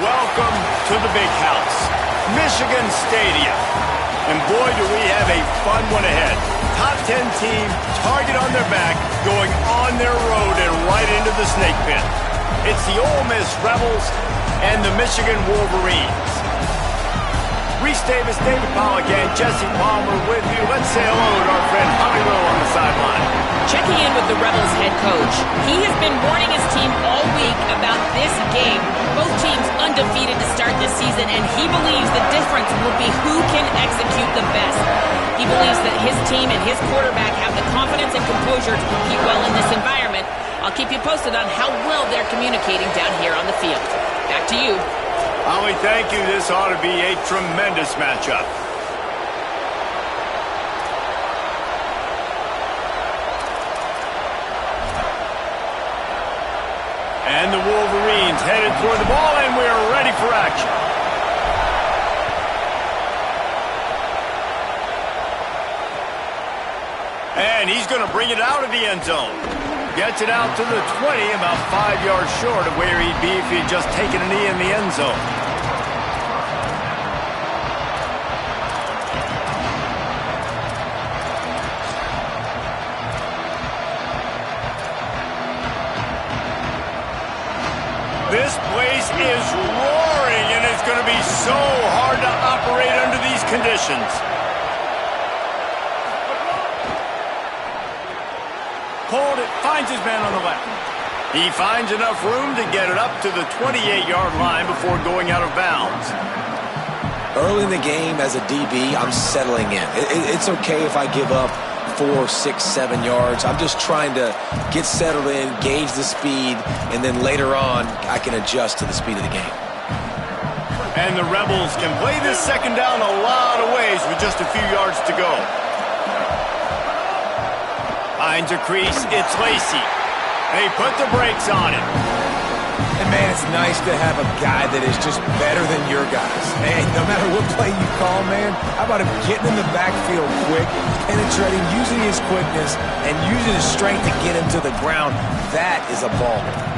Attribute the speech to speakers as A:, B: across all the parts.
A: welcome to the big house, Michigan Stadium. And boy, do we have a fun one ahead. Top 10 team, target on their back, going on their road and right into the snake pit. It's the Ole Miss Rebels and the Michigan Wolverines. Reese Davis, David Pollack, and Jesse Palmer with you. Let's say hello to our friend Hollywood on the sideline.
B: Checking in with the Rebels head coach. He has been warning his team all week about this game. Both teams undefeated to start this season, and he believes the difference will be who can execute the best. He believes that his team and his quarterback have the confidence and composure to compete well in this environment. I'll keep you posted on how well they're communicating down here on the field. Back to you.
A: Holly, thank you. This ought to be a tremendous matchup. And the Wolverines headed toward the ball, and we're ready for action. And he's going to bring it out of the end zone. Gets it out to the 20, about 5 yards short of where he'd be if he'd just taken a knee in the end zone. This place is roaring, and it's going to be so hard to operate under these conditions. Hold it, finds his man on the left. He finds enough room to get it up to the 28-yard line before going out of bounds.
C: Early in the game, as a DB, I'm settling in. It's okay if I give up 4, 6, 7 yards. I'm just trying to get settled in, gauge the speed, and then later on, I can adjust to the speed of the game.
A: And the Rebels can play this second down a lot of ways with just a few yards to go. Finds a crease, it's Lacey. They put the brakes on it.
D: And man, it's nice to have a guy that is just better than your guys. Hey, no matter what play you call, man, how about him getting in the backfield quick, penetrating, using his quickness, and using his strength to get him to the ground? That is a baller.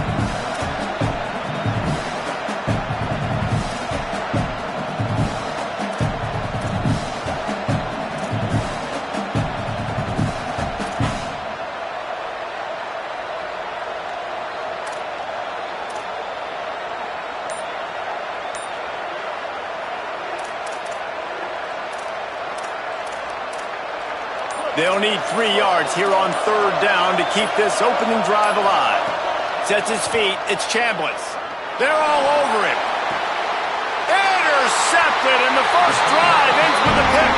A: They'll need 3 yards here on third down to keep this opening drive alive. Sets his feet. It's Chambliss. They're all over him. Intercepted, and the first drive ends with a pick.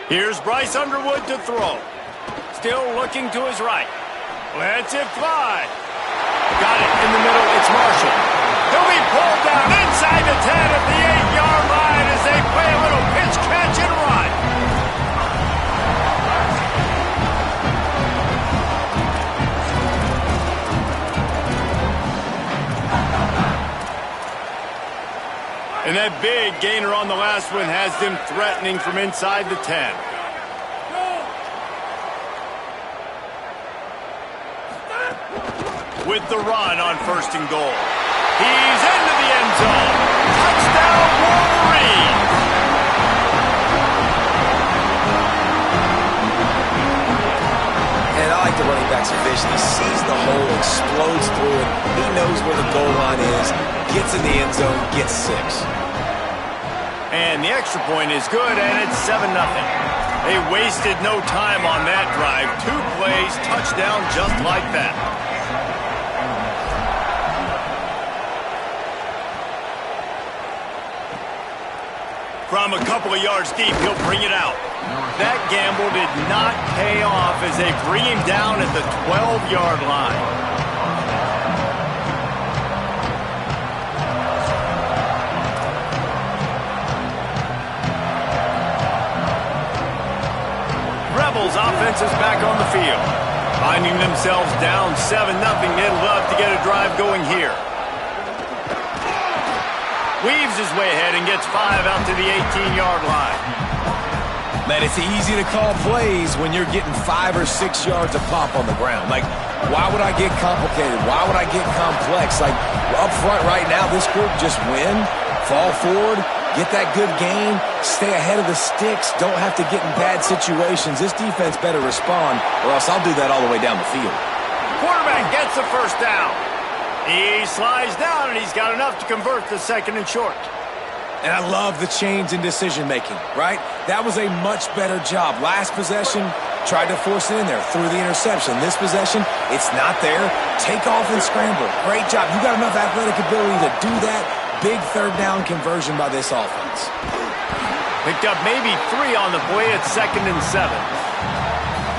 A: Here's Bryce Underwood to throw. Still looking to his right. Lets it fly. Got it in the middle. It's Marshall. He'll be pulled down inside the 10 at the 8-yard line as they play a little pitch, catch, and run. And that big gainer on the last one has them threatening from inside the 10. With the run on first and goal. He's into the end zone. Touchdown, Wolverines!
C: And I like the running back's vision. He sees the hole, explodes through it. He knows where the goal line is, gets in the end zone, gets 6.
A: And the extra point is good, and it's 7-0. They wasted no time on that drive. 2 plays, touchdown just like that. From a couple of yards deep, he'll bring it out. That gamble did not pay off as they bring him down at the 12-yard line. defense is back on the field. Finding themselves down 7-0, they'd love to get a drive going here. Weaves his way ahead and gets 5 out to the 18-yard line.
D: Man, it's easy to call plays when you're getting 5 or 6 yards of pop on the ground. Like, why would I get complicated? Why would I get complex? Like, up front right now, this group just win, fall forward, get that good gain, stay ahead of the sticks, don't have to get in bad situations. This defense better respond, or else I'll do that all the way down the field.
A: Quarterback gets the first down. He slides down, and he's got enough to convert the 2nd and short.
D: And I love the change in decision-making, right? That was a much better job. Last possession, tried to force it in there, threw the interception. This possession, it's not there. Take off and scramble. Great job. You got enough athletic ability to do that. Big 3rd down conversion by this offense.
A: Picked up maybe 3 on the play at 2nd and 7.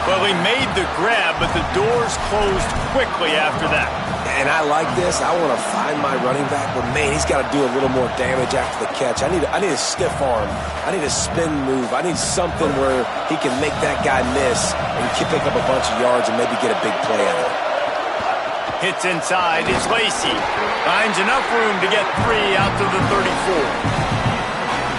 A: Well, he made the grab, but the doors closed quickly after that.
C: And I like this. I want to find my running back, but man, he's got to do a little more damage after the catch. I need a stiff arm. I need a spin move. I need something where he can make that guy miss and pick up a bunch of yards and maybe get a big play out of it.
A: Hits inside. It's Lacy. Finds enough room to get 3 out to the 34.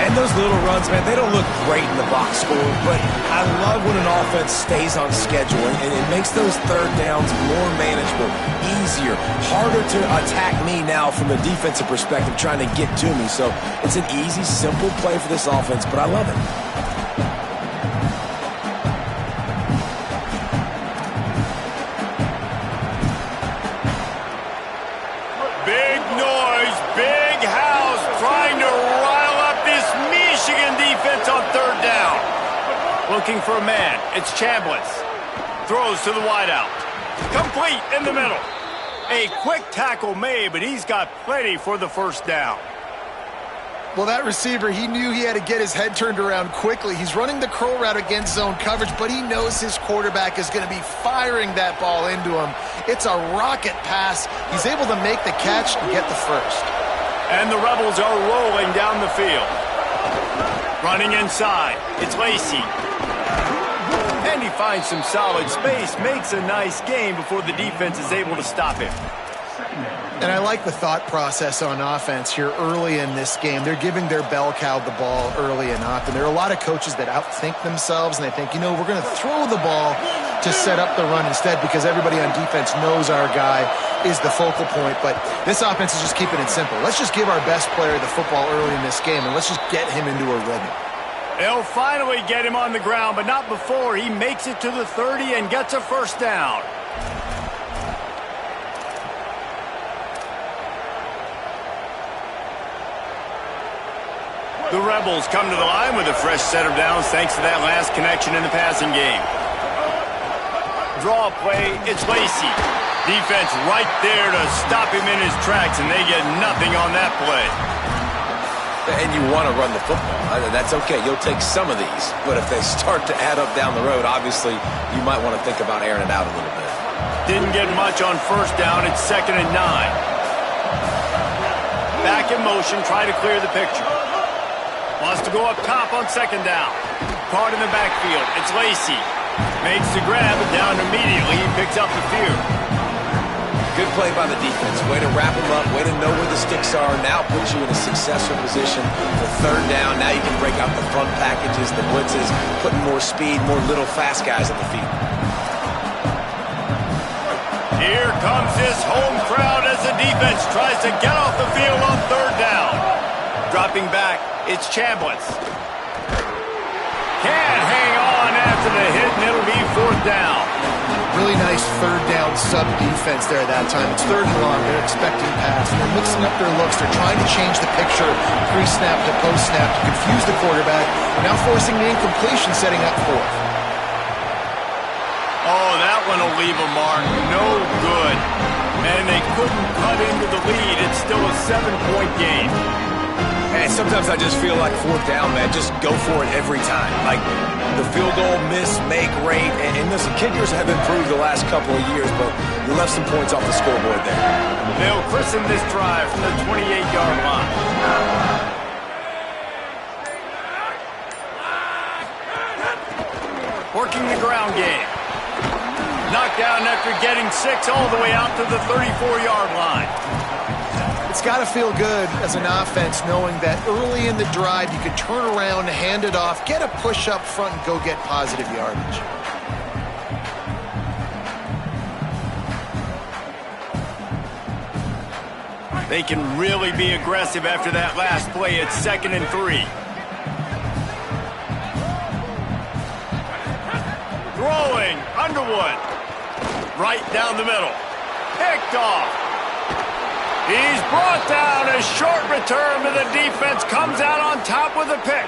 D: And those little runs, man, they don't look great in the box score, but I love when an offense stays on schedule, and it makes those 3rd downs more manageable, easier, harder to attack me now from a defensive perspective trying to get to me. So it's an easy, simple play for this offense, but I love it.
A: Big noise, big house, trying to rile up this Michigan defense on 3rd down. Looking for a man. It's Chambliss. Throws to the wideout. Complete in the middle. A quick tackle made, but he's got plenty for the 1st down.
E: Well, that receiver, he knew he had to get his head turned around quickly. He's running the curl route against zone coverage, but he knows his quarterback is going to be firing that ball into him. It's a rocket pass. He's able to make the catch and get the 1st.
A: And the Rebels are rolling down the field. Running inside. It's Lacy. And he finds some solid space, makes a nice gain before the defense is able to stop him.
E: And I like the thought process on offense here early in this game. They're giving their bell cow the ball early and often. There are a lot of coaches that outthink themselves, and they think, you know, we're going to throw the ball to set up the run instead because everybody on defense knows our guy is the focal point. But this offense is just keeping it simple. Let's just give our best player the football early in this game, and let's just get him into a rhythm.
A: They'll finally get him on the ground, but not before he makes it to the 30 and gets a 1st down. The Rebels come to the line with a fresh set of downs thanks to that last connection in the passing game. Draw play, it's Lacy. Defense right there to stop him in his tracks, and they get nothing on that play.
C: And you want to run the football. That's okay. You'll take some of these. But if they start to add up down the road, obviously you might want to think about airing it out a little bit.
A: Didn't get much on 1st down. It's 2nd and 9. Back in motion, try to clear the picture. Wants to go up top on 2nd down. Caught in the backfield. It's Lacy. Makes the grab, and down immediately. He picks up the few.
C: Good play by the defense. Way to wrap them up. Way to know where the sticks are. Now puts you in a successful position for 3rd down. Now you can break out the front packages, the blitzes, putting more speed, more little fast guys on the field.
A: Here comes his home crowd as the defense tries to get off the field on 3rd down. Dropping back, it's Chambliss. Can't hang on after the hit, and it'll be 4th down.
E: Really nice 3rd down sub-defense there that time. It's 3rd and long. They're expecting pass. They're mixing up their looks. They're trying to change the picture pre-snap to post-snap to confuse the quarterback. Now forcing the incompletion, setting up 4th.
A: Oh, that one will leave a mark. No good. And they couldn't cut into the lead. It's still a 7-point game.
D: And sometimes I just feel like 4th down, man, just go for it every time. Like the field goal miss, make rate, and listen, kickers have improved the last couple of years, but you left some points off the scoreboard there.
A: They'll christen this drive from the 28-yard line. working the ground game. Knocked down after getting 6 all the way out to the 34-yard line.
E: It's got to feel good as an offense knowing that early in the drive you can turn around, hand it off, get a push up front, and go get positive yardage.
A: They can really be aggressive after that last play. It's 2nd and 3. Throwing, Underwood. Right down the middle. Picked off. He's brought down. A short return, but the defense comes out on top with a pick.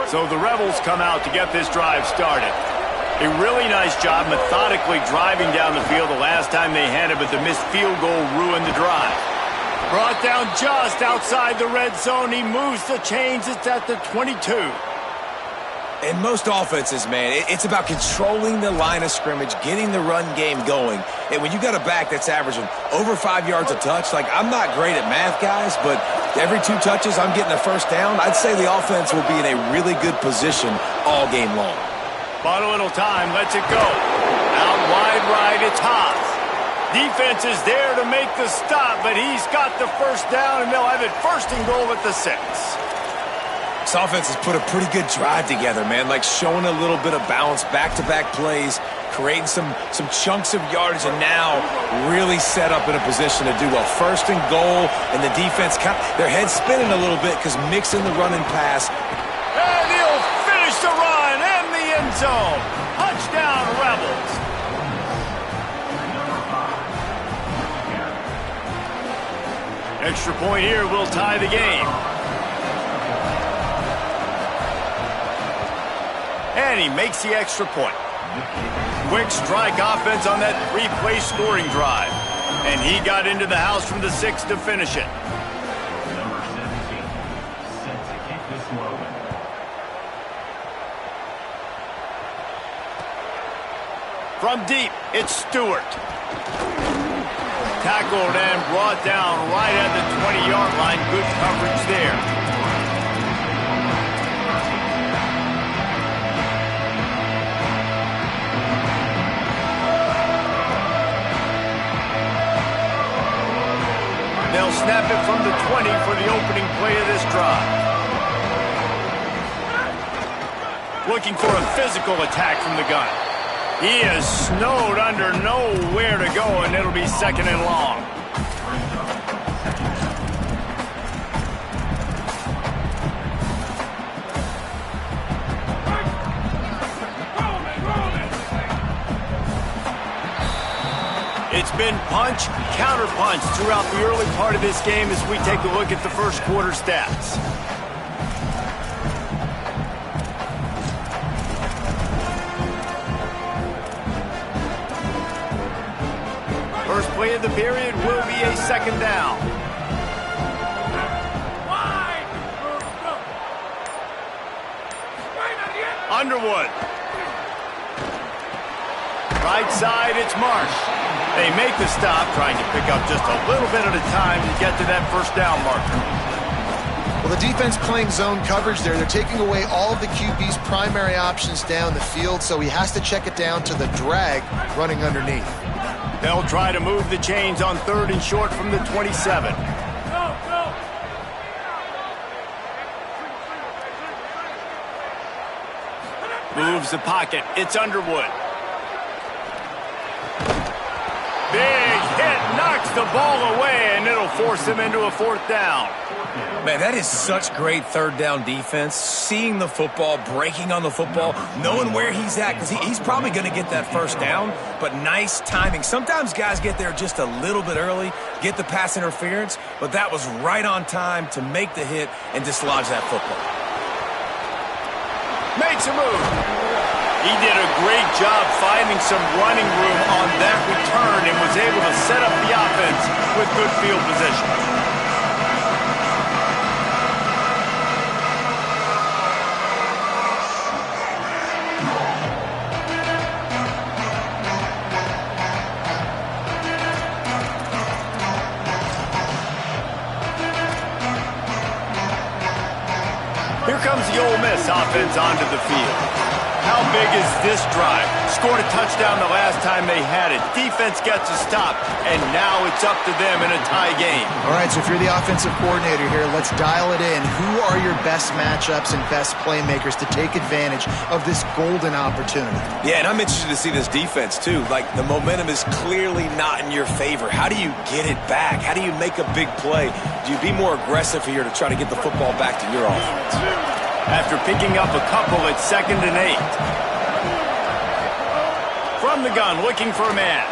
A: So the Rebels come out to get this drive started. A really nice job methodically driving down the field the last time they had it, but the missed field goal ruined the drive. Brought down just outside the red zone. He moves the chains. It's at the 22.
D: In most offenses, man, it's about controlling the line of scrimmage, getting the run game going. And when you got a back that's averaging over 5 yards a touch, like, I'm not great at math, guys, but every 2 touches I'm getting a first down, I'd say the offense will be in a really good position all game long.
A: Bought a little time, lets it go. Out wide right, it's Haas. Defense is there to make the stop, but he's got the first down, and they'll have it 1st and goal at the 6.
D: This offense has put a pretty good drive together, man, like showing a little bit of balance, back-to-back plays, creating some chunks of yardage, and now really set up in a position to do well. 1st and goal, and the defense, their head's spinning a little bit because mixing the run and pass.
A: And he'll finish the run and the end zone. Touchdown, Rebels. Extra point here will tie the game. And he makes the extra point. Quick strike offense on that 3-play scoring drive. And he got into the house from the 6 to finish it. From deep, it's Stewart. Tackled and brought down right at the 20-yard line. Good coverage there. They'll snap it from the 20 for the opening play of this drive. Looking for a physical attack from the gun. He is snowed under, nowhere to go, and it'll be 2nd and long. It's been punch, counter-punch throughout the early part of this game as we take a look at the first quarter stats. First play of the period will be a 2nd down. Underwood. Right side, it's Marsh. They make the stop, trying to pick up just a little bit at a time to get to that 1st down marker.
E: Well, the defense playing zone coverage there. They're taking away all of the QB's primary options down the field, so he has to check it down to the drag running underneath.
A: They'll try to move the chains on 3rd and short from the 27. Moves the pocket. It's Underwood. Big hit, knocks the ball away, and it'll force him into a 4th down.
D: Man, that is such great 3rd down defense. Seeing the football, breaking on the football, knowing where he's at, because he's probably going to get that 1st down, but nice timing. Sometimes guys get there just a little bit early, get the pass interference, but that was right on time to make the hit and dislodge that football.
A: Makes a move. He did a great job finding some running room on that return and was able to set up the offense with good field position. Here comes the Ole Miss offense onto the field. How big is this drive? Scored a touchdown the last time they had it. Defense gets a stop, and now it's up to them in a tie game.
E: All right, so if you're the offensive coordinator here, let's dial it in. Who are your best matchups and best playmakers to take advantage of this golden opportunity?
C: Yeah, and I'm interested to see this defense, too. Like, the momentum is clearly not in your favor. How do you get it back? How do you make a big play? Do you be more aggressive here to try to get the football back to your offense?
A: After picking up a couple at 2nd and 8. From the gun, looking for a man.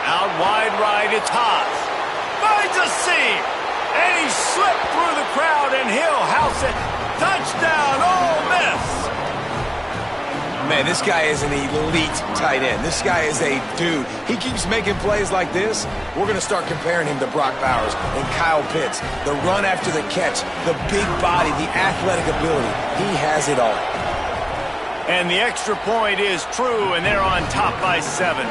A: Out wide right, it's Haas. Finds a seam. And he slipped through the crowd, and he'll house it. Touchdown, Ole Miss.
D: Man, this guy is an elite tight end. This guy is a dude. He keeps making plays like this. We're going to start comparing him to Brock Bowers and Kyle Pitts. The run after the catch, the big body, the athletic ability. He has it all.
A: And the extra point is true, and they're on top by 7.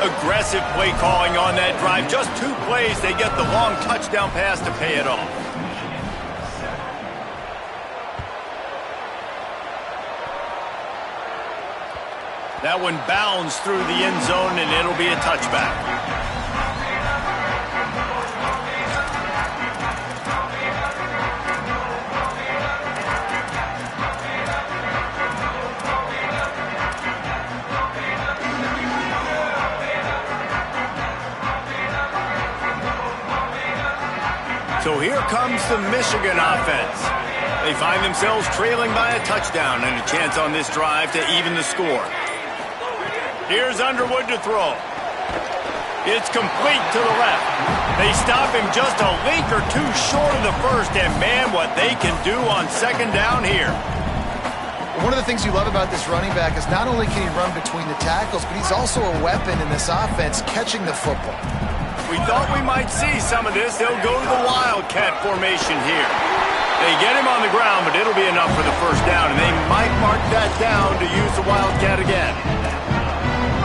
A: Aggressive play calling on that drive. Just 2 plays, they get the long touchdown pass to pay it off. That one bounds through the end zone, and it'll be a touchback. So here comes the Michigan offense. They find themselves trailing by a touchdown and a chance on this drive to even the score. Here's Underwood to throw. It's complete to the left. They stop him just a link or 2 short of the first, and man, what they can do on 2nd down here.
E: One of the things you love about this running back is not only can he run between the tackles, but he's also a weapon in this offense catching the football.
A: We thought we might see some of this. They'll go to the Wildcat formation here. They get him on the ground, but it'll be enough for the first down, and they might mark that down to use the Wildcat again.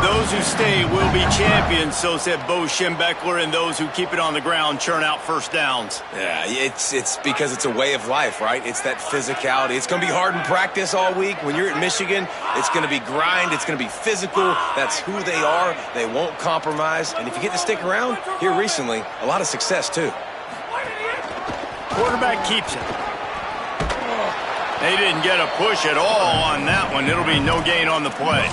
A: Those who stay will be champions, so said Bo Schembechler, and those who keep it on the ground churn out first downs.
C: Yeah, it's because it's a way of life, right? It's that physicality. It's going to be hard in practice all week. When you're at Michigan, it's going to be grind. It's going to be physical. That's who they are. They won't compromise. And if you get to stick around, here recently, a lot of success, too.
A: Quarterback keeps it. They didn't get a push at all on that one. It'll be no gain on the play.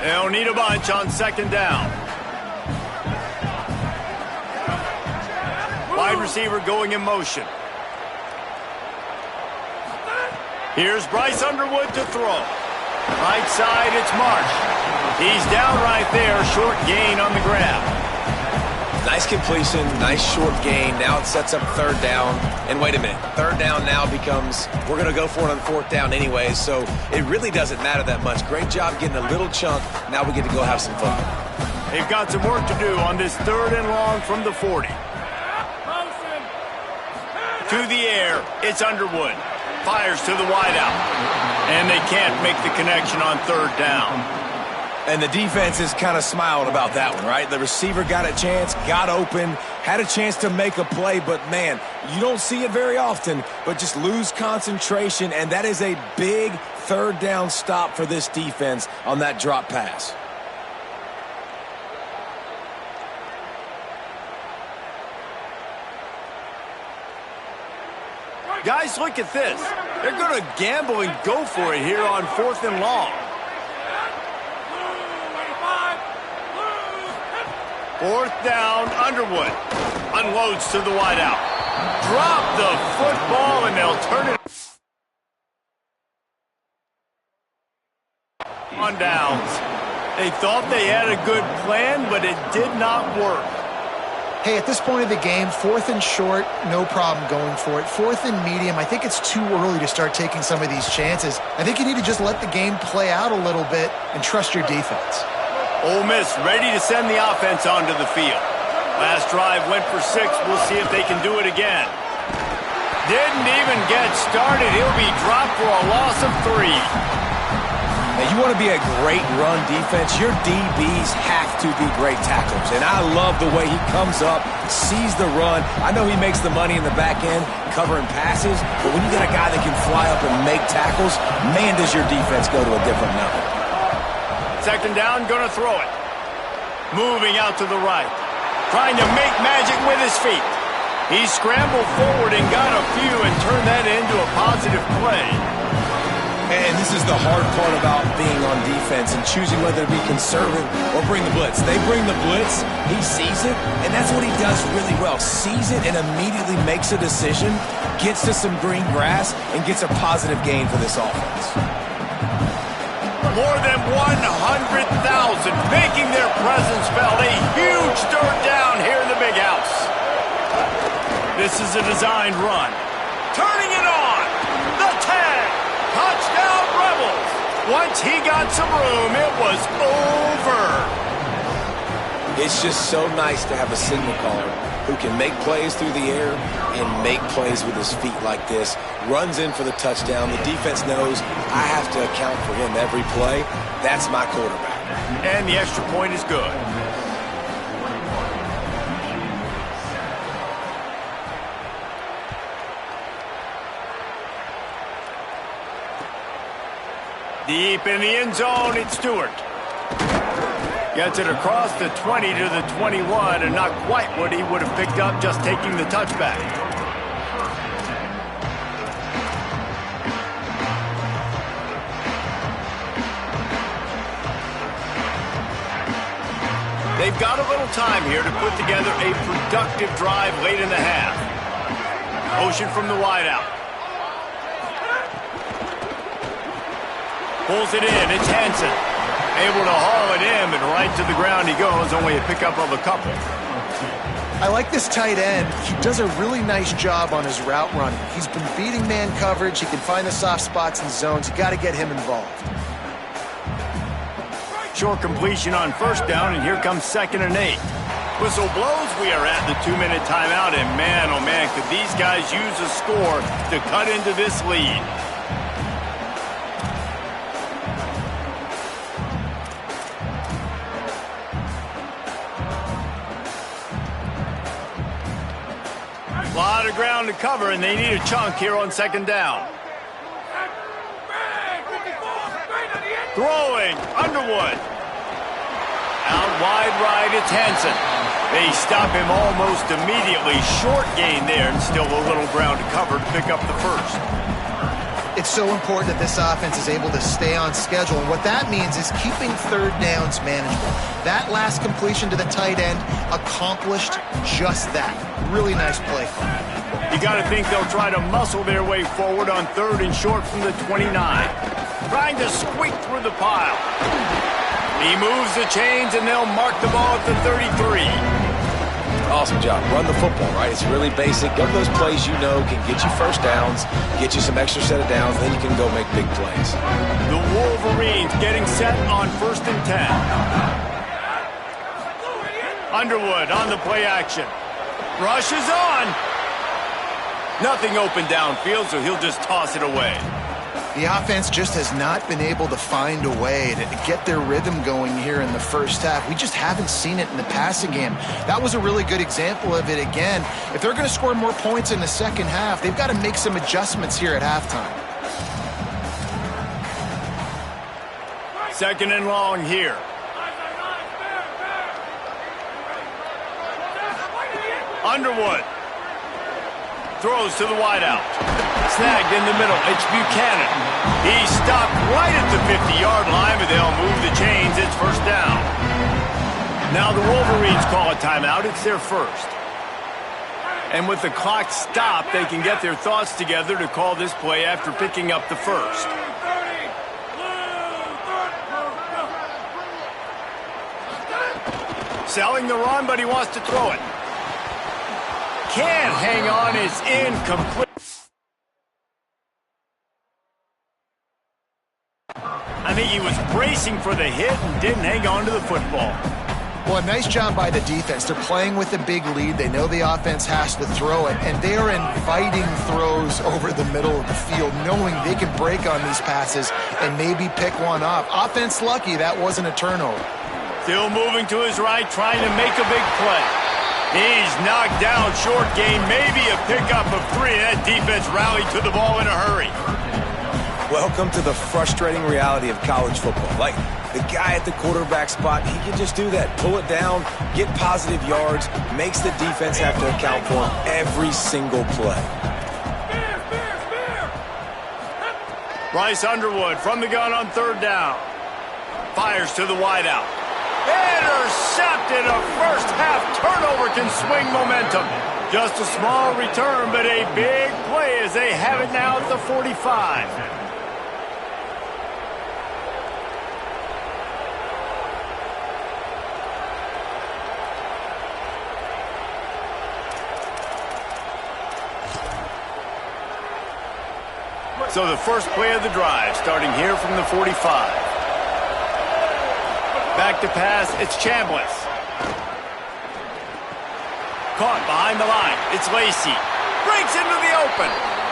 A: They'll need a bunch on 2nd down. Wide receiver going in motion. Here's Bryce Underwood to throw. Right side, it's Marsh. He's down right there, short gain on the grab.
C: Nice completion, nice short gain. Now it sets up 3rd down. And wait a minute, 3rd down now becomes, we're going to go for it on 4th down anyway, so it really doesn't matter that much. Great job getting a little chunk. Now we get to go have some fun.
A: They've got some work to do on this 3rd and long from the 40. To the air, it's Underwood. Fires to the wideout. And they can't make the connection on 3rd down.
D: And the defense is kind of smiling about that one, right? The receiver got a chance, got open, had a chance to make a play, but man, you don't see it very often, but just lose concentration, and that is a big 3rd down stop for this defense on that drop pass.
A: Guys, look at this. They're going to gamble and go for it here on 4th and long. 4th down, Underwood unloads to the wideout. Drop the football, and they'll turn it on downs. They thought they had a good plan, but it did not work.
E: Hey, at this point of the game, 4th and short, no problem going for it. 4th and medium, I think it's too early to start taking some of these chances. I think you need to just let the game play out a little bit and trust your defense.
A: Ole Miss ready to send the offense onto the field. Last drive went for 6. We'll see if they can do it again. Didn't even get started. He'll be dropped for a loss of 3.
D: Now, you want to be a great run defense, your DBs have to be great tacklers. And I love the way he comes up, sees the run. I know he makes the money in the back end covering passes, but when you got a guy that can fly up and make tackles, man, does your defense go to a different level.
A: Second down, going to throw it. Moving out to the right. Trying to make magic with his feet. He scrambled forward and got a few and turned that into a positive play.
D: And this is the hard part about being on defense and choosing whether to be conservative or bring the blitz. They bring the blitz, he sees it, and that's what he does really well. Sees it and immediately makes a decision, gets to some green grass, and gets a positive gain for this offense.
A: More than 100,000 making their presence felt. A huge third down here in the big house. This is a designed run. Turning it on. The tag. Touchdown, Rebels. Once he got some room, it was over.
C: It's just so nice to have a signal caller who can make plays through the air and make plays with his feet like this. Runs in for the touchdown. The defense knows I have to account for him every play. That's my quarterback.
A: And the extra point is good. Deep in the end zone, it's Stewart. Gets it across the 20 to the 21, and not quite what he would have picked up just taking the touchback. They've got a little time here to put together a productive drive late in the half. Motion from the wideout. Pulls it in. It's Hansen. Able to haul it in, and right to the ground he goes. Only a pickup of a couple.
E: I like this tight end. He does a really nice job on his route running. He's been beating man coverage. He can find the soft spots and zones. You got to get him involved.
A: Short completion on first down, and here comes 2nd and 8. Whistle blows. We are at the 2-minute timeout, and man, oh man, could these guys use a score to cut into this lead. A lot of ground to cover, and they need a chunk here on 2nd down. Throwing, Underwood. Out wide right, it's Hansen. They stop him almost immediately. Short gain there, and still a little ground to cover to pick up the first.
E: It's so important that this offense is able to stay on schedule, and what that means is keeping third downs manageable. That last completion to the tight end accomplished just that. Really nice play.
A: You got to think they'll try to muscle their way forward on 3rd and short from the 29. Trying to squeak through the pile. He moves the chains, and they'll mark the ball at the 33.
C: Awesome job. Run the football, right? It's really basic. Go to those plays you know can get you first downs, get you some extra set of downs, then you can go make big plays.
A: The Wolverines getting set on 1st and 10. Underwood on the play action. Rush is on. Nothing open downfield, so he'll just toss it away.
E: The offense just has not been able to find a way to get their rhythm going here in the first half. We just haven't seen it in the passing game. That was a really good example of it again. If they're going to score more points in the second half, they've got to make some adjustments here at halftime.
A: 2nd and long here. Underwood throws to the wideout. Snagged in the middle. It's Buchanan. He's stopped right at the 50-yard line, but they'll move the chains. It's 1st down. Now the Wolverines call a timeout. It's their first. And with the clock stopped, they can get their thoughts together to call this play after picking up the first. Selling the run, but he wants to throw it. Can't hang on. It's incomplete. I think he was bracing for the hit and didn't hang on to the football.
E: Well, a nice job by the defense. They're playing with a big lead. They know the offense has to throw it, and they are inviting throws over the middle of the field, knowing they can break on these passes and maybe pick one off. Offense lucky that wasn't a turnover.
A: Still moving to his right, trying to make a big play. He's knocked down short gain, maybe a pickup of 3. That defense rallied to the ball in a hurry.
C: Welcome to the frustrating reality of college football. Like, the guy at the quarterback spot, he can just do that. Pull it down, get positive yards, makes the defense have to account for him every single play.
A: Bryce Underwood from the gun on 3rd down. Fires to the wideout. Intercepted. A first-half turnover can swing momentum. Just a small return, but a big play as they have it now at the 45. So the first play of the drive, starting here from the 45. Back to pass, it's Chambliss. Caught behind the line, it's Lacey. Breaks into the open.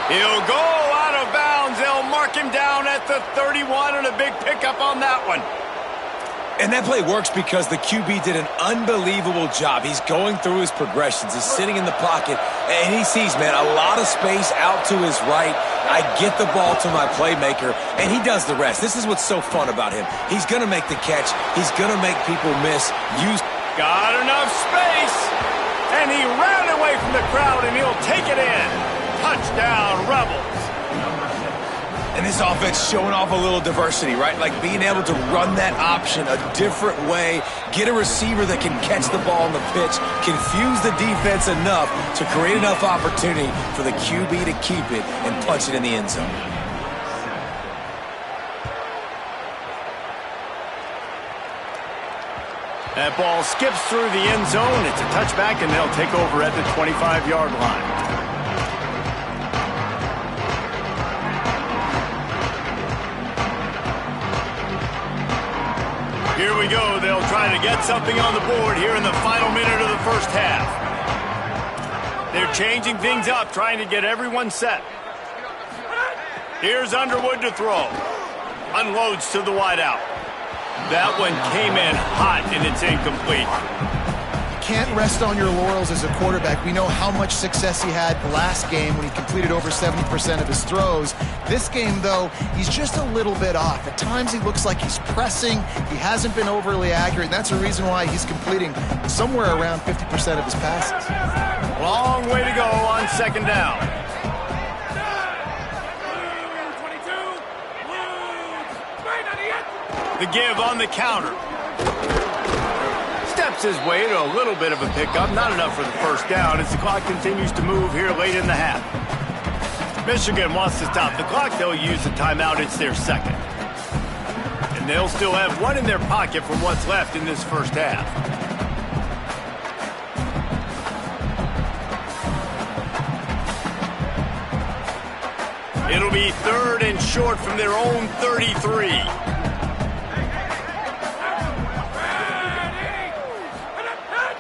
A: He'll go out of bounds. They'll mark him down at the 31, and a big pickup on that one.
C: And that play works because the QB did an unbelievable job. He's going through his progressions. He's sitting in the pocket, and he sees, man, a lot of space out to his right. I get the ball to my playmaker, and he does the rest. This is what's so fun about him. He's going to make the catch. He's going to make people miss.
A: Got enough space, and he ran away from the crowd, and he'll take it in. Touchdown, Rebels.
C: And this offense showing off a little diversity, right? Like being able to run that option a different way, get a receiver that can catch the ball on the pitch, confuse the defense enough to create enough opportunity for the QB to keep it and punch it in the end zone.
A: That ball skips through the end zone. It's a touchback, and they'll take over at the 25-yard line. Here we go. They'll try to get something on the board here in the final minute of the first half. They're changing things up, trying to get everyone set. Here's Underwood to throw. Unloads to the wideout. That one came in hot, and it's incomplete.
E: Can't rest on your laurels as a quarterback. We know how much success he had last game when he completed over 70% of his throws. This game, though, he's just a little bit off. At times he looks like he's pressing. He hasn't been overly accurate. That's the reason why he's completing somewhere around 50% of his passes.
A: Long way to go on 2nd down. The give on the counter. Steps his way to a little bit of a pickup. Not enough for the first down as the clock continues to move here late in the half. Michigan wants to stop the clock. They'll use the timeout. It's their 2nd. And they'll still have one in their pocket for what's left in this first half. It'll be 3rd and short from their own 33.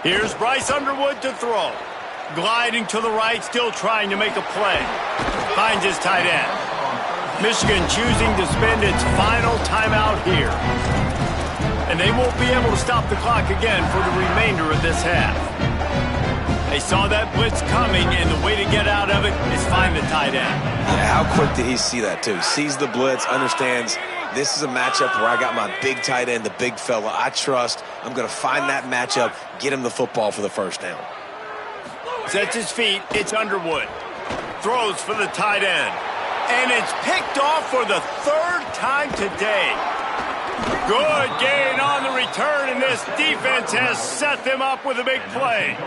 A: Here's Bryce Underwood to throw. Gliding to the right, still trying to make a play. Finds his tight end. Michigan choosing to spend its final timeout here. And they won't be able to stop the clock again for the remainder of this half. They saw that blitz coming, and the way to get out of it is find the tight end.
C: Yeah, how quick did he see that, too? Sees the blitz, understands this is a matchup where I got my big tight end, the big fella I trust. I'm going to find that matchup, get him the football for the first down.
A: Sets his feet, it's Underwood. Throws for the tight end. And it's picked off for the 3rd time today. Good gain on the return, and this defense has set them up with a big play.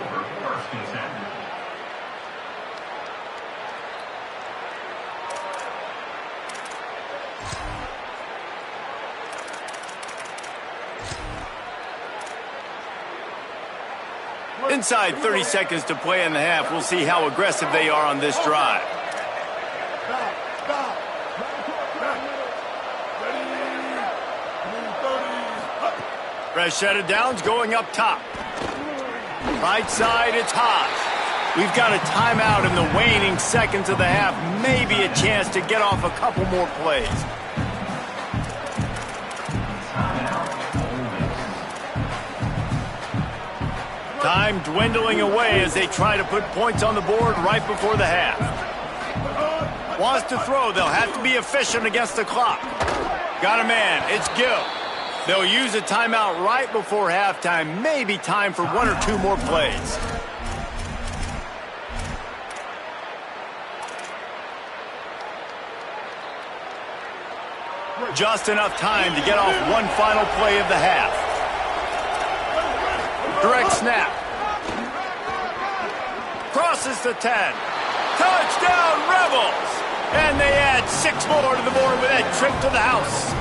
A: Inside 30 seconds to play in the half. We'll see how aggressive they are on this drive. Fresh set of downs going up top. Right side, it's Haas. We've got a timeout in the waning seconds of the half. Maybe a chance to get off a couple more plays. Time dwindling away as they try to put points on the board right before the half. Wants to throw. They'll have to be efficient against the clock. Got a man. It's Gill. They'll use a timeout right before halftime. Maybe time for one or two more plays. Just enough time to get off one final play of the half. Direct snap. Crosses the 10. Touchdown, Rebels! And they add 6 more to the board with that trip to the house.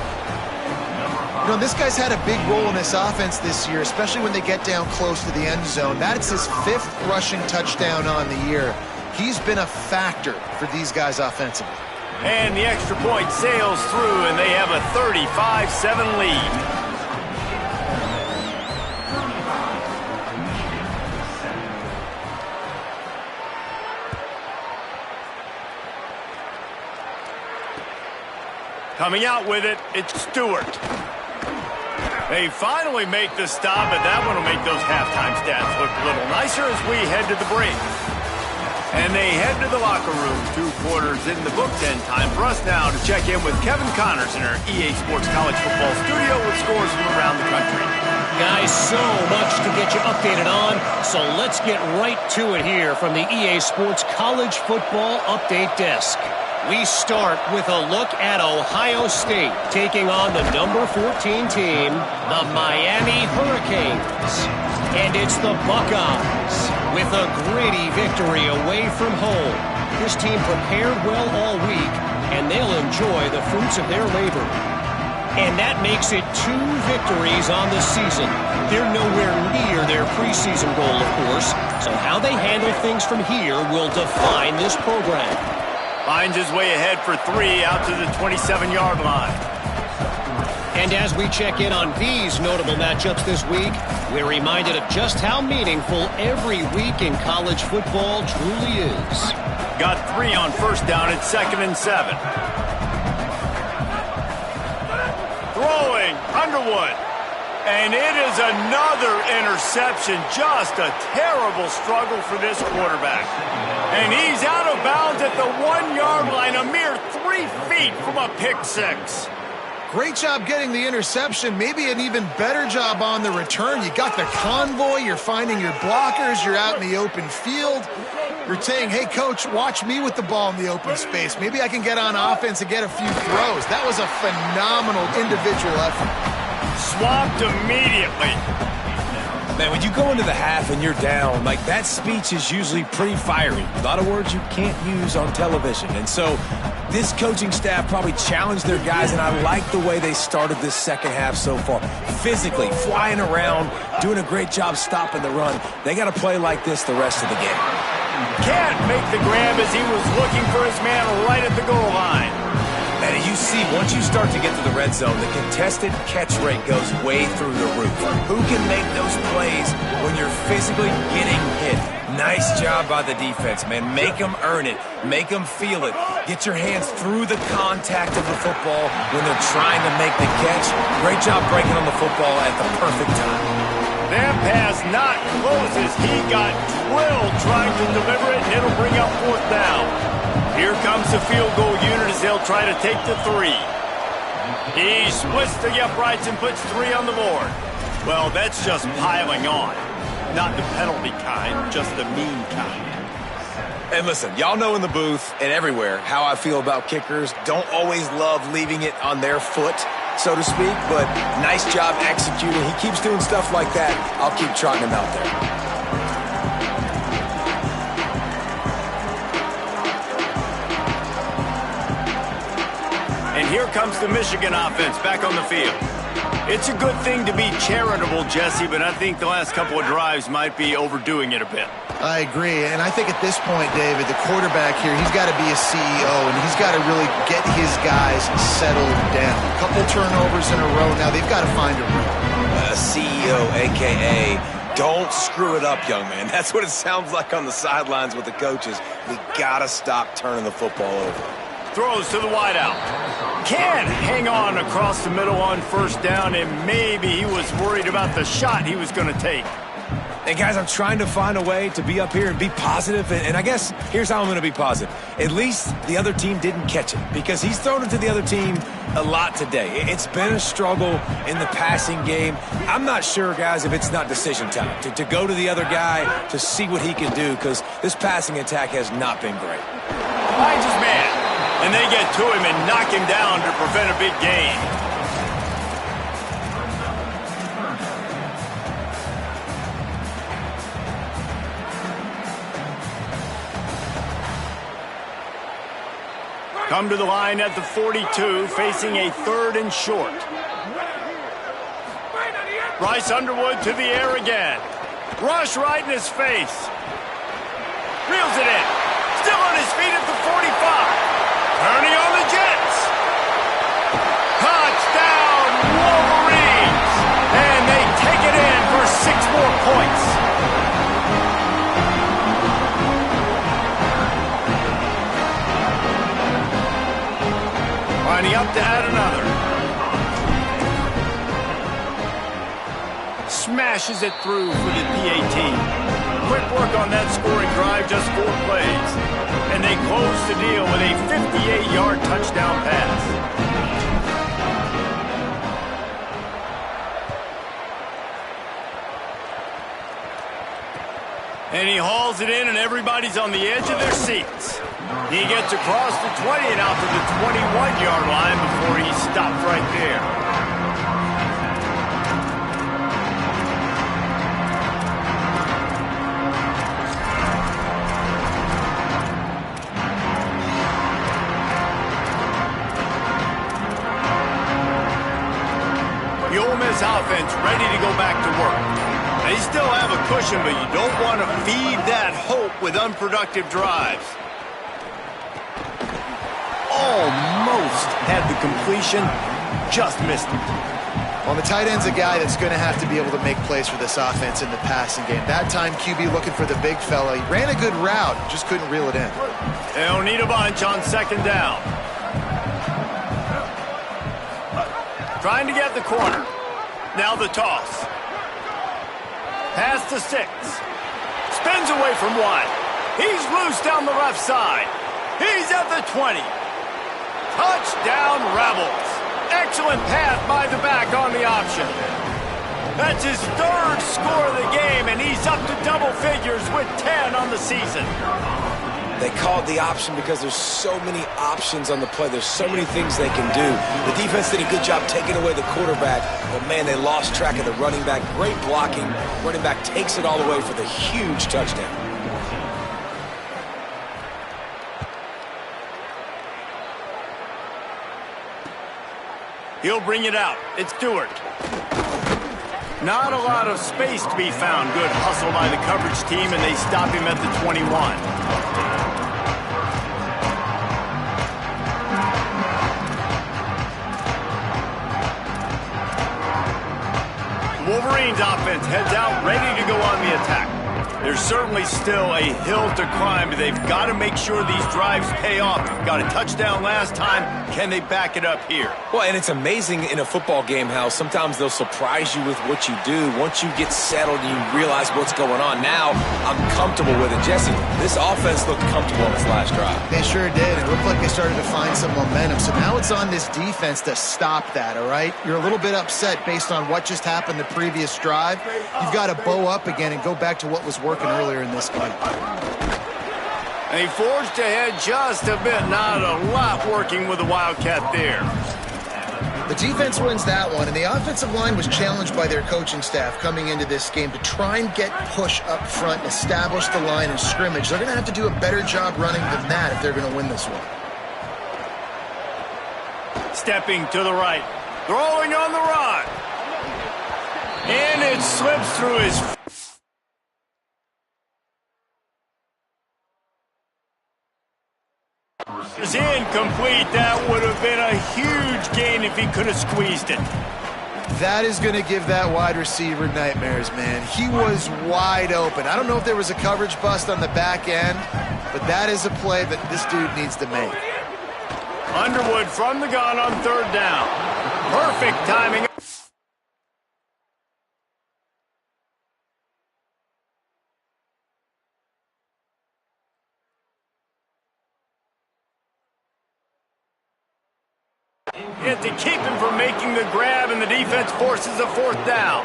E: You know, this guy's had a big role in this offense this year, especially when they get down close to the end zone. That's his 5th rushing touchdown on the year. He's been a factor for these guys offensively.
A: And the extra point sails through, and they have a 35-7 lead. Coming out with it, it's Stewart. They finally make the stop, but that one will make those halftime stats look a little nicer as we head to the break. And they head to the locker room, 2 quarters in the books, and time for us now to check in with Kevin Connors in our EA Sports College Football studio with scores from around the country.
F: Guys, so much to get you updated on, so let's get right to it here from the EA Sports College Football Update Desk. We start with a look at Ohio State taking on the number 14 team, the Miami Hurricanes. And it's the Buckeyes with a gritty victory away from home. This team prepared well all week, and they'll enjoy the fruits of their labor. And that makes it 2 victories on the season. They're nowhere near their preseason goal, of course, so how they handle things from here will define this program.
A: Finds his way ahead for 3 out to the 27-yard line.
F: And as we check in on these notable matchups this week, we're reminded of just how meaningful every week in college football truly is.
A: Got 3 on first down at 2nd and 7. Throwing, Underwood. And it is another interception. Just a terrible struggle for this quarterback. And he's out of bounds at the 1-yard line, a mere 3 feet from a pick 6.
E: Great job getting the interception. Maybe an even better job on the return. You got the convoy. You're finding your blockers. You're out in the open field. You're saying, hey, coach, watch me with the ball in the open space. Maybe I can get on offense and get a few throws. That was a phenomenal individual effort.
A: Swamped immediately.
D: Man, when you go into the half and you're down, like, that speech is usually pretty fiery. A lot of words you can't use on television. And so this coaching staff probably challenged their guys, and I like the way they started this second half so far. Physically, flying around, doing a great job stopping the run. They got to play like this the rest of the game.
A: Can't make the grab as he was looking for his man right at the goal line.
D: And you see, once you start to get to the red zone, the contested catch rate goes way through the roof. Who can make those plays when you're physically getting hit? Nice job by the defense, man. Make them earn it. Make them feel it. Get your hands through the contact of the football when they're trying to make the catch. Great job breaking on the football at the perfect time.
A: That pass not close as he got drilled trying to deliver it, and it'll bring up 4th down. Here comes the field goal unit as they'll try to take the 3. He splits the uprights and puts 3 on the board. Well, that's just piling on. Not the penalty kind, just the mean kind.
D: And listen, y'all know in the booth and everywhere how I feel about kickers. Don't always love leaving it on their foot, so to speak, but nice job executing. He keeps doing stuff like that. I'll keep trotting him out there.
A: And here comes the Michigan offense back on the field. It's a good thing to be charitable, Jesse, but I think the last couple of drives might be overdoing it a bit.
E: I agree, and I think at this point, David, the quarterback here, he's got to be a CEO, and he's got to really get his guys settled down. A couple turnovers in a row now. They've got to find a rhythm.
C: CEO, a.k.a. don't screw it up, young man. That's what it sounds like on the sidelines with the coaches. We got to stop turning the football over.
A: Throws to the wideout. Can't hang on across the middle on first down, and maybe he was worried about the shot he was going to take.
D: And guys, I'm trying to find a way to be up here and be positive, and I guess here's how I'm going to be positive. At least the other team didn't catch it, because he's thrown it to the other team a lot today. It's been a struggle in the passing game. I'm not sure, guys, if it's not decision time to go to the other guy to see what he can do, because this passing attack has not been great.
A: Finds his man, and they get to him and knock him down to prevent a big gain. Come to the line at the 42, facing a 3rd and short. Bryce Underwood to the air again. Rush right in his face. Reels it in. Still on his feet at the 45. Turning on the Jets. Touchdown, Wolverines. And they take it in for 6 more points. Lining up to add another. Smashes it through for the PAT. Quick work on that scoring drive, just 4 plays. And they close the deal with a 58-yard touchdown pass. And he hauls it in, and everybody's on the edge of their seats. He gets across the 20 and out to the 21-yard line before he stopped right there. The Ole Miss offense ready to go back to work. They still have a cushion, but you don't want to feed that hope with unproductive drives. Almost had the completion, just missed it.
E: Well, the tight end's a guy that's going to have to be able to make plays for this offense in the passing game. That time, QB looking for the big fella. He ran a good route, just couldn't reel it in.
A: They'll need a bunch on 2nd down. Trying to get the corner. Now the toss. Pass to 6. Spins away from 1. He's loose down the left side. He's at the 20. Touchdown, Rebels. Excellent pass by the back on the option. That's his 3rd score of the game, and he's up to double figures with 10 on the season.
C: They called the option because there's so many options on the play. There's so many things they can do. The defense did a good job taking away the quarterback, but, man, they lost track of the running back. Great blocking. Running back takes it all away for the huge touchdown.
A: He'll bring it out. It's Stewart. Not a lot of space to be found. Good hustle by the coverage team, and they stop him at the 21. Wolverines offense heads out, ready to go on the attack. There's certainly still a hill to climb, but they've got to make sure these drives pay off. Got a touchdown last time. Can they back it up here?
C: Well, and it's amazing in a football game how sometimes they'll surprise you with what you do. Once you get settled, you realize what's going on. Now, I'm comfortable with it. Jesse, this offense looked comfortable on this last drive.
E: They sure did. It looked like they started to find some momentum. So now it's on this defense to stop that, all right? You're a little bit upset based on what just happened the previous drive. You've got to bow up again and go back to what was working earlier in this game.
A: They forged ahead just a bit. Not a lot working with the Wildcat there.
E: The defense wins that one, and the offensive line was challenged by their coaching staff coming into this game to try and get push up front, establish the line of scrimmage. They're going to have to do a better job running than that if they're going to win this one.
A: Stepping to the right. Throwing on the run. And it slips through his incomplete. That would have been a huge gain if he could have squeezed it.
E: That is going to give that wide receiver nightmares, man. He was wide open. I don't know if there was a coverage bust on the back end, but that is a play that this dude needs to make.
A: Underwood from the gun on third down. Perfect timing. And to keep him from making the grab, and the defense forces a fourth down.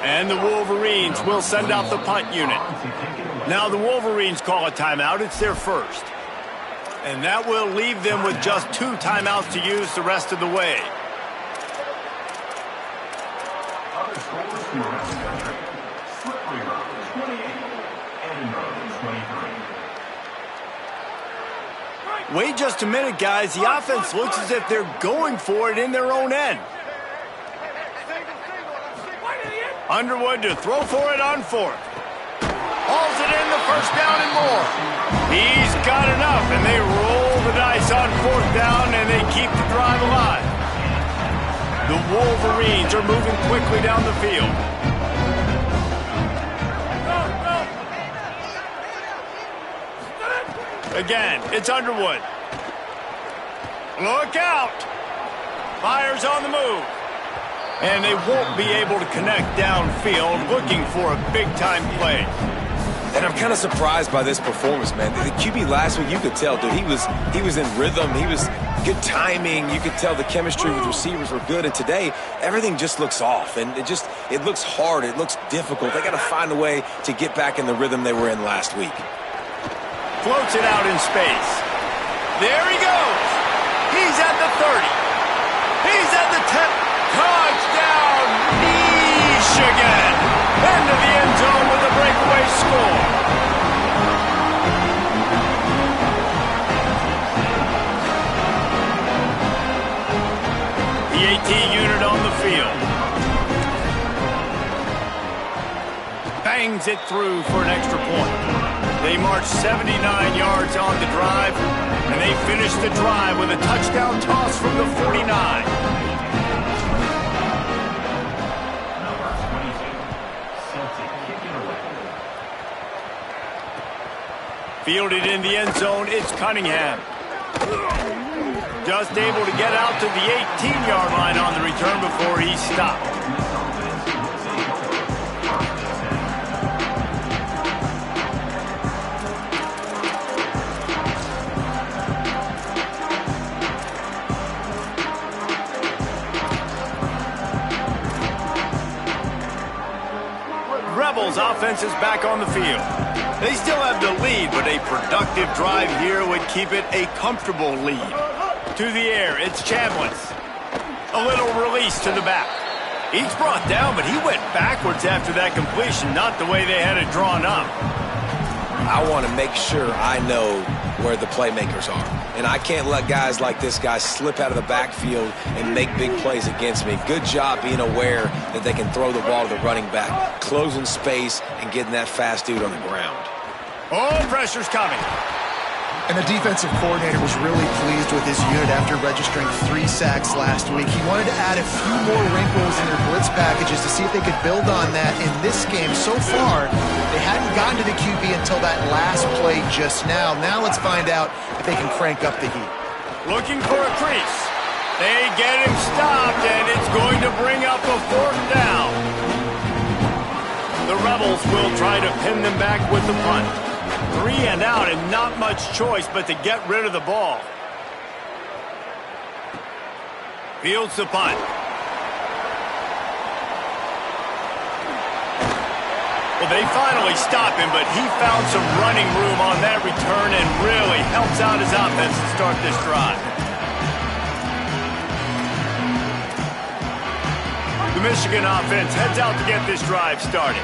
A: And the Wolverines will send out the punt unit. Now the Wolverines call a timeout. It's their first. And that will leave them with just 2 timeouts to use the rest of the way. Wait just a minute, guys. The offense looks as if they're going for it in their own end. Underwood to throw for it on fourth. Hauls it in, the first down and more. He's got enough, and they roll the dice on fourth down, and they keep the drive alive. The Wolverines are moving quickly down the field. Again, it's Underwood. Look out! Fires on the move. And they won't be able to connect downfield, looking for a big-time play.
C: And I'm kind of surprised by this performance, man. The QB last week, you could tell, dude, he was in rhythm. He was good timing. You could tell the chemistry with receivers were good. And today, everything just looks off. And it looks hard. It looks difficult. They got to find a way to get back in the rhythm they were in last week.
A: Floats it out in space. There he goes. He's at the 30. He's at the 10. Touchdown, Michigan. Into the end zone with a breakaway score. The AT unit on the field. Bangs it through for an extra point. They march 79 yards on the drive, and they finish the drive with a touchdown toss from the 49. Fielded in the end zone, it's Cunningham. Just able to get out to the 18-yard line on the return before he stopped. Rebels offense is back on the field. They still have the lead, but a productive drive here would keep it a comfortable lead. To the air, it's Chambliss. A little release to the back. He's brought down, but he went backwards after that completion, not the way they had it drawn up.
C: I want to make sure I know where the playmakers are. And I can't let guys like this guy slip out of the backfield and make big plays against me. Good job being aware that they can throw the ball to the running back, closing space, and getting that fast dude on the ground.
A: Oh, pressure's coming.
E: And the defensive coordinator was really pleased with his unit after registering 3 sacks last week. He wanted to add a few more wrinkles in their blitz packages to see if they could build on that in this game. So far, they hadn't gotten to the QB until that last play just now. Now let's find out if they can crank up the heat.
A: Looking for a crease. They get him stopped, and it's going to bring up a fourth down. The Rebels will try to pin them back with the punt. 3 and out, and not much choice but to get rid of the ball. Fields the punt. Well, they finally stop him, but he found some running room on that return and really helps out his offense to start this drive. The Michigan offense heads out to get this drive started.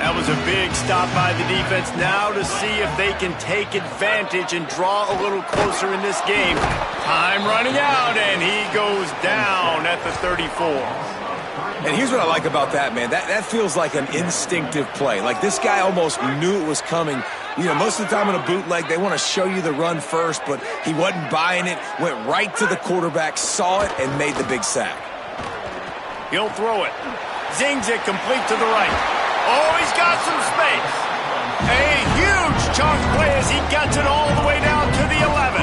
A: That was a big stop by the defense. Now to see if they can take advantage and draw a little closer in this game. Time running out, and he goes down at the 34.
D: And here's what I like about that, man. That feels like an instinctive play. Like this guy almost knew it was coming. You know, most of the time in a bootleg, they want to show you the run first, but he wasn't buying it, went right to the quarterback, saw it, and made the big sack.
A: He'll throw it. Zings it complete to the right. Oh, he's got some space. A huge chunk play as he gets it all the way down to the 11.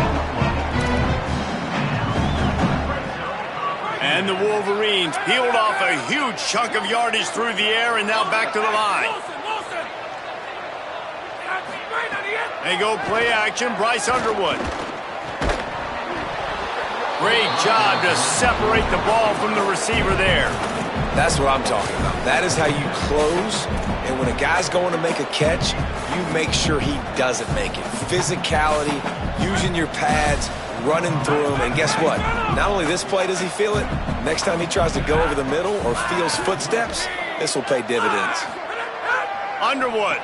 A: And the Wolverines peeled off a huge chunk of yardage through the air and now back to the line. They go play action, Bryce Underwood. Great job to separate the ball from the receiver there.
C: That's what I'm talking about. That is how you close, and when a guy's going to make a catch, you make sure he doesn't make it. Physicality, using your pads, running through him, and guess what? Not only this play does he feel it, next time he tries to go over the middle or feels footsteps, this will pay dividends.
A: Underwood,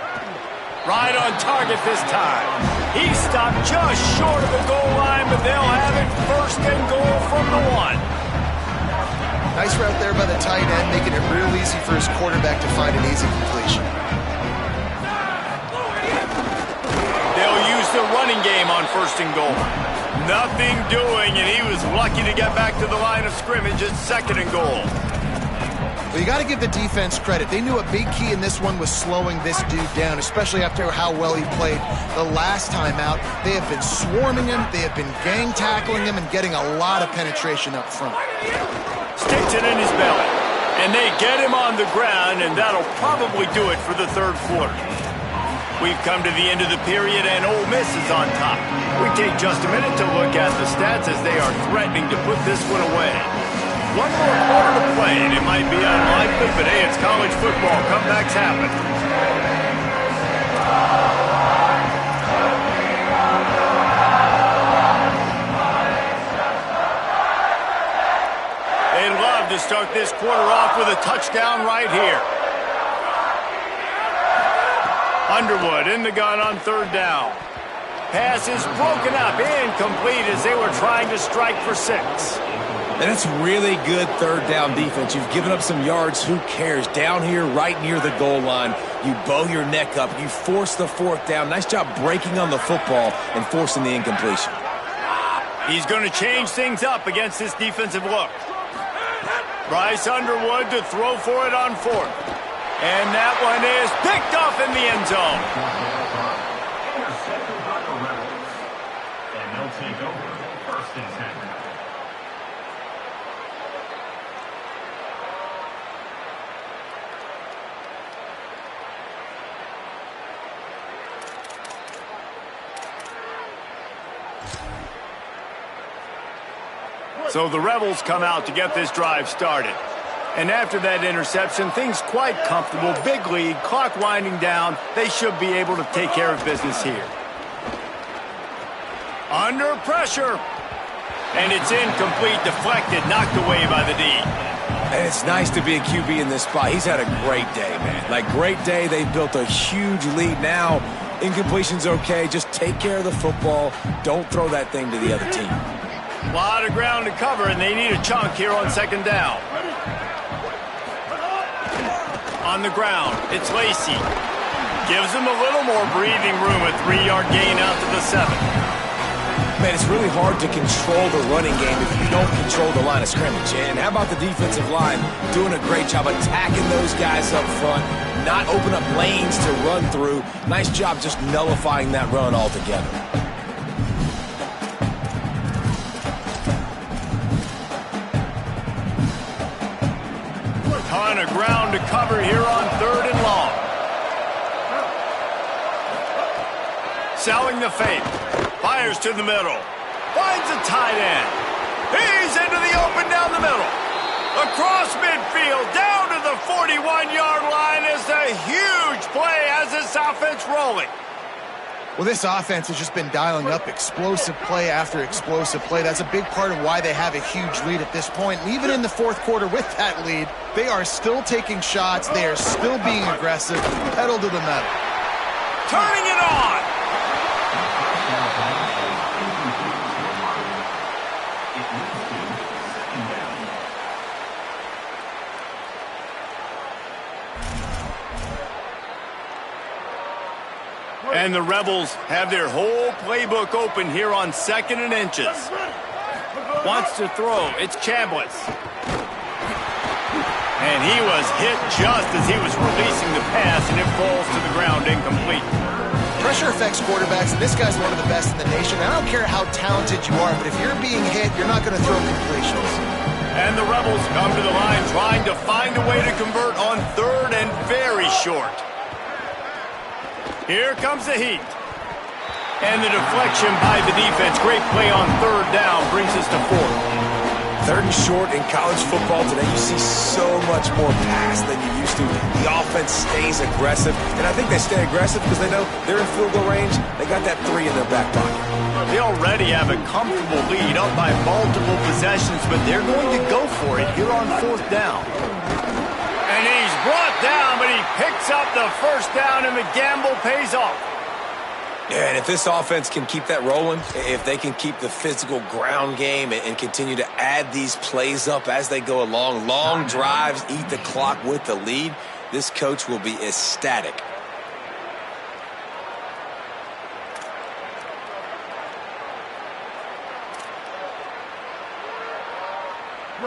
A: right on target this time. He stopped just short of the goal line, but they'll have it first and goal from the 1.
E: Nice route there by the tight end, making it real easy for his quarterback to find an easy completion.
A: They'll use the running game on first and goal. Nothing doing, and he was lucky to get back to the line of scrimmage at second and goal.
E: Well, you got to give the defense credit. They knew a big key in this one was slowing this dude down, especially after how well he played the last time out. They have been swarming him, they have been gang tackling him, and getting a lot of penetration up front.
A: Sticks it in his belly, and they get him on the ground, and that'll probably do it for the third quarter. We've come to the end of the period, and Ole Miss is on top. We take just a minute to look at the stats as they are threatening to put this one away. One more quarter to play, and it might be unlikely, but hey, it's college football. Comebacks happen. They'd love to start this quarter off with a touchdown right here. Underwood in the gun on third down. Pass is broken up, incomplete as they were trying to strike for 6.
D: And it's really good third down defense. You've given up some yards. Who cares? Down here, right near the goal line, you bow your neck up. You force the fourth down. Nice job breaking on the football and forcing the incompletion.
A: He's going to change things up against this defensive look. Bryce Underwood to throw for it on fourth. And that one is picked off in the end zone.
G: And they'll take over first and 10.
A: So the Rebels come out to get this drive started. And after that interception, things quite comfortable. Big lead, clock winding down. They should be able to take care of business here. Under pressure. And it's incomplete, deflected, knocked away by the D.
D: And it's nice to be a QB in this spot. He's had a great day, man. Like, great day. They've built a huge lead now. Incompletion's okay. Just take care of the football. Don't throw that thing to the other team.
A: A lot of ground to cover, and they need a chunk here on second down. On the ground, it's Lacey. Gives him a little more breathing room, a 3-yard gain out to the 7.
D: Man, it's really hard to control the running game if you don't control the line of scrimmage. And how about the defensive line doing a great job attacking those guys up front, not open up lanes to run through. Nice job just nullifying that run altogether.
A: Ton of ground to cover here on third and long. Selling the fake. Fires to the middle. Finds a tight end. He's into the open down the middle. Across midfield, down to the 41-yard line is a huge play as this offense rolling.
E: Well, this offense has just been dialing up explosive play after explosive play. That's a big part of why they have a huge lead at this point. And even in the fourth quarter with that lead, they are still taking shots. They are still being aggressive, pedal to the metal.
A: Turning it on. And the Rebels have their whole playbook open here on 2nd and inches. Wants to throw. It's Chambliss. And he was hit just as he was releasing the pass, and it falls to the ground incomplete.
E: Pressure affects quarterbacks, and this guy's one of the best in the nation. I don't care how talented you are, but if you're being hit, you're not going to throw completions.
A: And the Rebels come to the line trying to find a way to convert on 3rd and very short. Here comes the heat. And the deflection by the defense. Great play on 3rd down brings us to 4th.
D: 3rd and short in college football today, you see so much more pass than you used to. The offense stays aggressive, and I think they stay aggressive because they know they're in field goal range. They got that 3 in their back pocket.
A: They already have a comfortable lead up by multiple possessions, but they're going to go for it here on 4th down. And he's brought down, but he picks up the 1st down, and the gamble pays off.
C: Yeah, and if this offense can keep that rolling, if they can keep the physical ground game and continue to add these plays up as they go along, long drives, eat the clock with the lead, this coach will be ecstatic.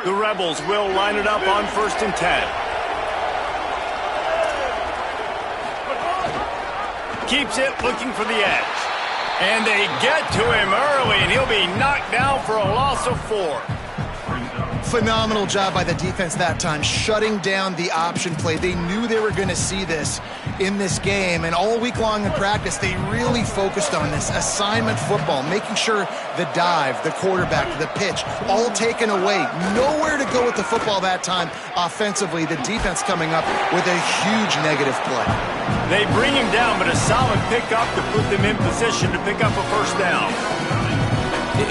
A: The Rebels will line it up on 1st and 10. Keeps it, looking for the edge. And they get to him early, and he'll be knocked down for a loss of 4.
E: Phenomenal job by the defense that time, shutting down the option play. They knew they were going to see this in this game, and all week long in practice, they really focused on this assignment football, making sure the dive, the quarterback, the pitch, all taken away. Nowhere to go with the football that time offensively. The defense coming up with a huge negative play.
A: They bring him down, but a solid pickup to put them in position to pick up a 1st down.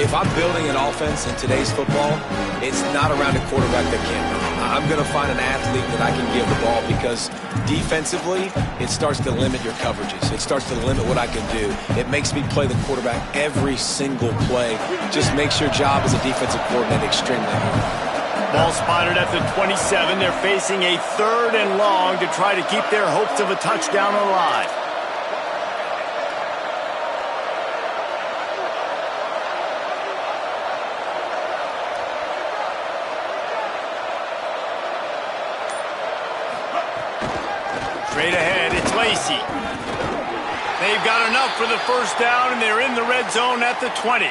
C: If I'm building an offense in today's football, it's not around a quarterback that can't run. I'm going to find an athlete that I can give the ball because defensively, it starts to limit your coverages. It starts to limit what I can do. It makes me play the quarterback every single play. Just makes your job as a defensive coordinator extremely hard.
A: Ball spotted at the 27. They're facing a 3rd and long to try to keep their hopes of a touchdown alive. Straight ahead, it's Lacey. They've got enough for the 1st down, and they're in the red zone at the 20.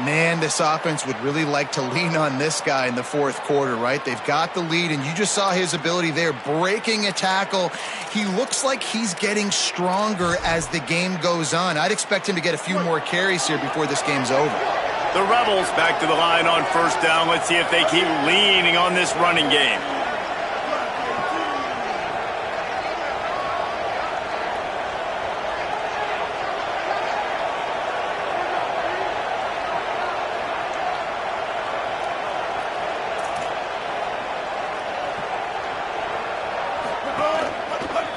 E: Man, this offense would really like to lean on this guy in the 4th quarter, right? They've got the lead, and you just saw his ability there, breaking a tackle. He looks like he's getting stronger as the game goes on. I'd expect him to get a few more carries here before this game's over.
A: The Rebels back to the line on 1st down. Let's see if they keep leaning on this running game.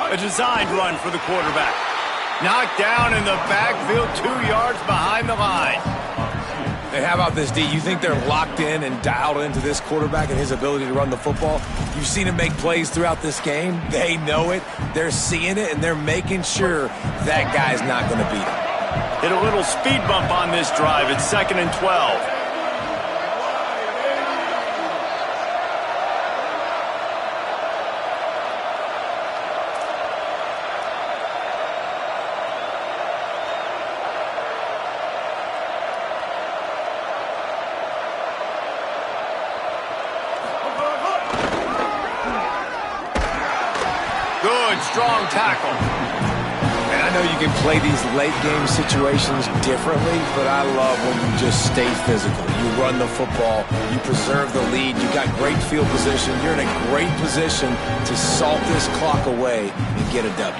A: A designed run for the quarterback. Knocked down in the backfield, 2 yards behind the line.
D: Hey, how about this, D? You think they're locked in and dialed into this quarterback and his ability to run the football? You've seen him make plays throughout this game. They know it. They're seeing it, and they're making sure that guy's not going to beat him.
A: Hit a little speed bump on this drive. It's 2nd and 12. Good, strong tackle.
D: And I know you can play these late game situations differently, but I love when you just stay physical. You run the football, you preserve the lead, you got great field position, you're in a great position to salt this clock away and get a W.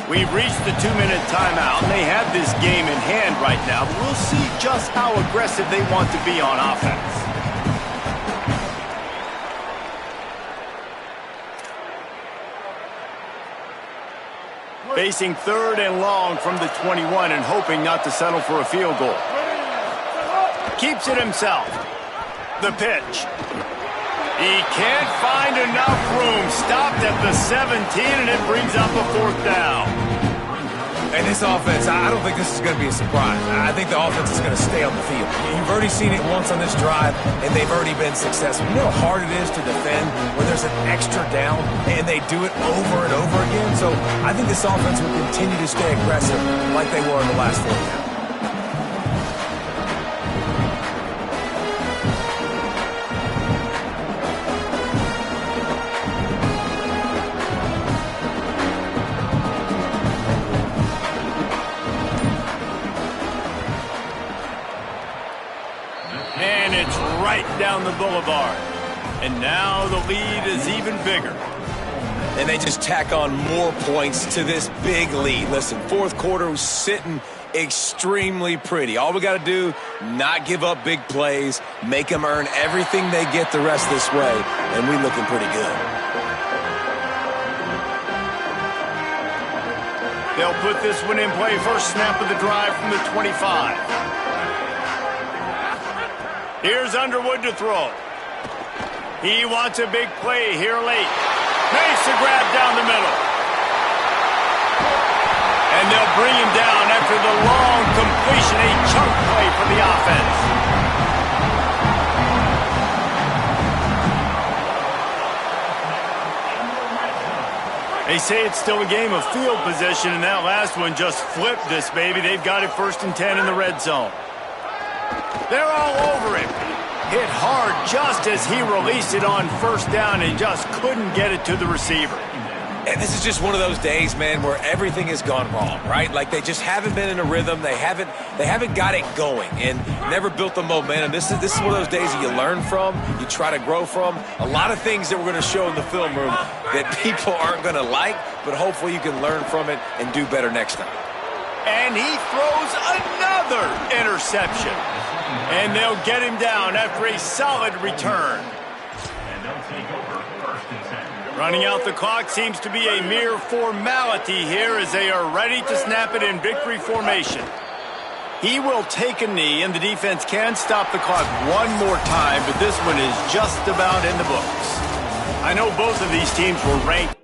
A: We've reached the 2-minute timeout, and they have this game in hand right now, but we'll see just how aggressive they want to be on offense. Facing 3rd and long from the 21 and hoping not to settle for a field goal. Keeps it himself. The pitch. He can't find enough room. Stopped at the 17, and it brings up a 4th down.
D: And this offense, I don't think this is going to be a surprise. I think the offense is going to stay on the field. You've already seen it once on this drive, and they've already been successful. You know how hard it is to defend when there's an extra down, and they do it over and over again? So I think this offense will continue to stay aggressive like they were in the last 4 downs.
A: Down the boulevard. And now the lead is even bigger.
C: And they just tack on more points to this big lead. Listen, 4th quarter was sitting extremely pretty. All we got to do, not give up big plays, make them earn everything they get the rest this way, and we looking pretty good.
A: They'll put this one in play. First snap of the drive from the 25. Here's Underwood to throw. He wants a big play here late. Makes a grab down the middle. And they'll bring him down after the long completion, a chunk play for the offense. They say it's still a game of field position, and that last one just flipped this baby. They've got it 1st and 10 in the red zone. They're all over him. Hit hard just as he released it on 1st down and just couldn't get it to the receiver.
C: And this is just one of those days, man, where everything has gone wrong, right? Like they just haven't been in a rhythm. They haven't got it going and never built the momentum. This is one of those days that you learn from, you try to grow from. A lot of things that we're going to show in the film room that people aren't going to like, but hopefully you can learn from it and do better next time.
A: And he throws another interception. And they'll get him down after a solid return.
G: And they'll take over 1st and 10.
A: Running out the clock seems to be a mere formality here as they are ready to snap it in victory formation. He will take a knee, and the defense can stop the clock one more time, but this one is just about in the books. I know both of these teams were ranked